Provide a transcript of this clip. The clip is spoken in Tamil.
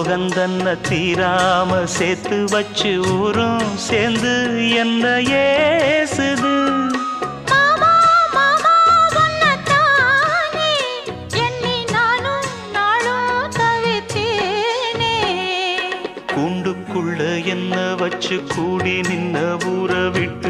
சோகந்தன்ன தீராம சேர்த்து வச்சு ஊரும் சேர்ந்து என்ன ஏசுது. கூண்டுக்குள்ள என்ன வச்சு கூடி நின்ன ஊற விட்டு